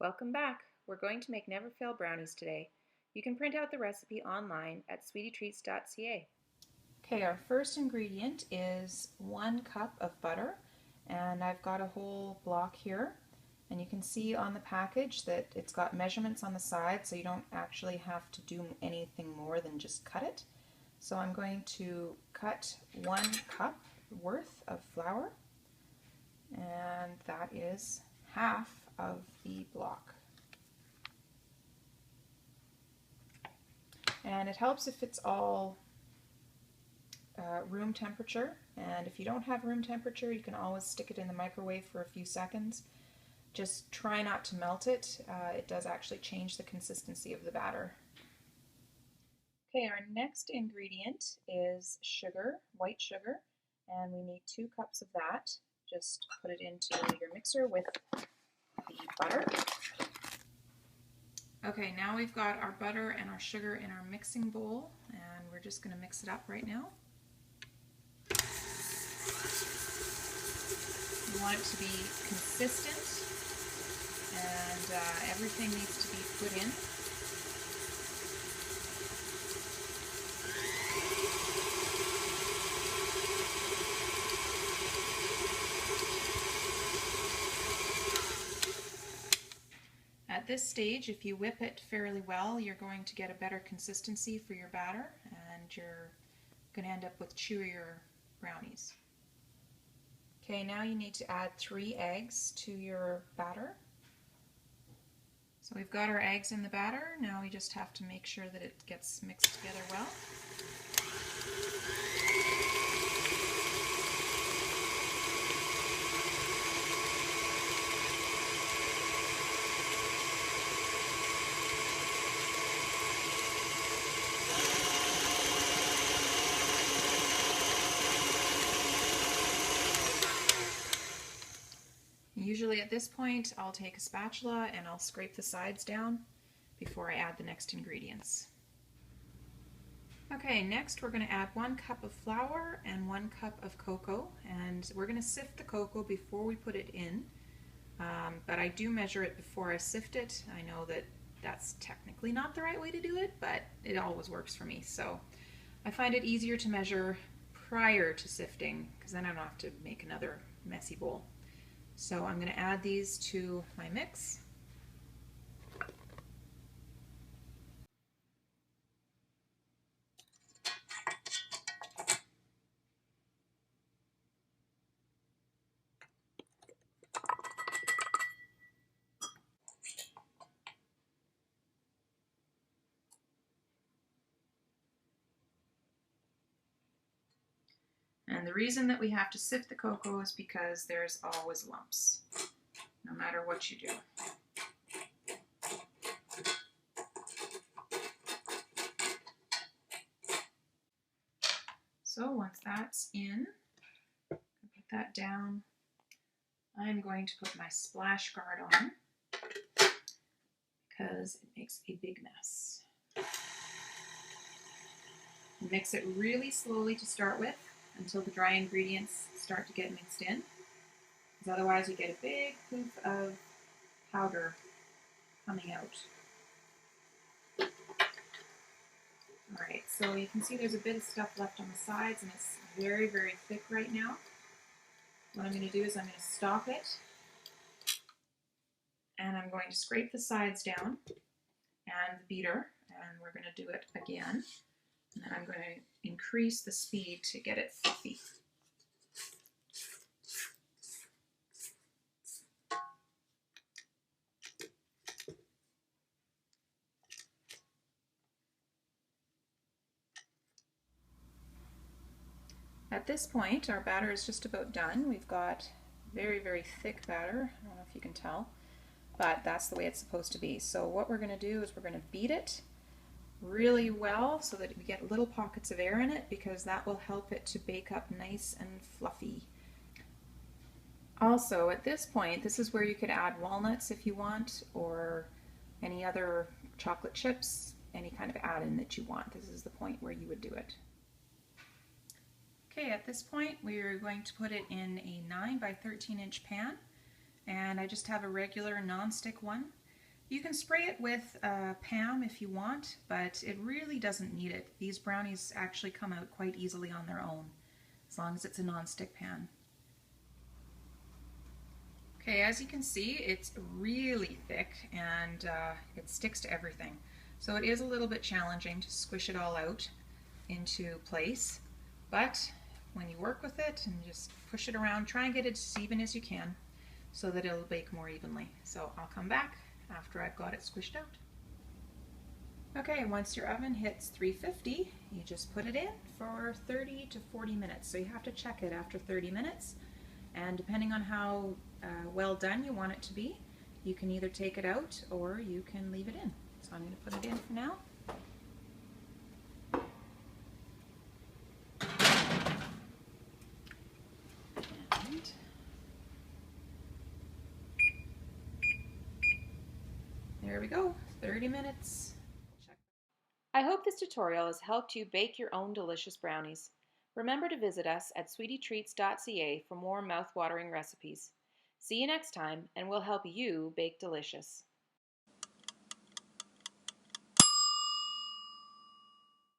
Welcome back. We're going to make never fail brownies today. You can print out the recipe online at sweetietreats.ca. Okay, our first ingredient is 1 cup of butter, and I've got a whole block here. And you can see on the package that it's got measurements on the side, so you don't actually have to do anything more than just cut it. So I'm going to cut 1 cup worth of flour, and that is half of the block. And it helps if it's all room temperature, and if you don't have room temperature, you can always stick it in the microwave for a few seconds. Just try not to melt it. It does actually change the consistency of the batter. Okay, our next ingredient is sugar, white sugar, and we need 2 cups of that. Just put it into your mixer with the butter. Okay, now we've got our butter and our sugar in our mixing bowl, and we're just going to mix it up right now. You want it to be consistent, and everything needs to be put in. At this stage, if you whip it fairly well, you're going to get a better consistency for your batter, and you're going to end up with chewier brownies. Okay, now you need to add 3 eggs to your batter. So we've got our eggs in the batter. Now we just have to make sure that it gets mixed together well. Usually at this point, I'll take a spatula and I'll scrape the sides down before I add the next ingredients. Okay, next we're going to add 1 cup of flour and 1 cup of cocoa, and we're going to sift the cocoa before we put it in, but I do measure it before I sift it. I know that that's technically not the right way to do it, but it always works for me, so I find it easier to measure prior to sifting, because then I don't have to make another messy bowl. So I'm going to add these to my mix. And the reason that we have to sift the cocoa is because there's always lumps, no matter what you do. So once that's in, I'll put that down. I'm going to put my splash guard on because it makes a big mess. Mix it really slowly to start with until the dry ingredients start to get mixed in, because otherwise you get a big poof of powder coming out. Alright, so you can see there's a bit of stuff left on the sides, and it's very, very thick right now. What I'm going to do is I'm going to stop it, and I'm going to scrape the sides down and the beater, and we're going to do it again. And then I'm going to increase the speed to get it fluffy. At this point, our batter is just about done. We've got very, very thick batter. I don't know if you can tell, but that's the way it's supposed to be. So what we're going to do is we're going to beat it really well so that we get little pockets of air in it, because that will help it to bake up nice and fluffy. Also, at this point, this is where you could add walnuts if you want, or any other chocolate chips, any kind of add-in that you want. This is the point where you would do it. Okay, at this point we're going to put it in a 9 by 13 inch pan, and I just have a regular non-stick one. You can spray it with Pam if you want, but it really doesn't need it. These brownies actually come out quite easily on their own, as long as it's a non-stick pan. Okay, as you can see, it's really thick and it sticks to everything. So it is a little bit challenging to squish it all out into place, but when you work with it and just push it around, try and get it as even as you can so that it'll bake more evenly. So I'll come back after I've got it squished out. Okay, once your oven hits 350, you just put it in for 30 to 40 minutes. So you have to check it after 30 minutes, and depending on how well done you want it to be, you can either take it out or you can leave it in. So I'm going to put it in for now. And there we go, 30 minutes. I hope this tutorial has helped you bake your own delicious brownies. Remember to visit us at sweetietreats.ca for more mouth-watering recipes. See you next time, and we'll help you bake delicious.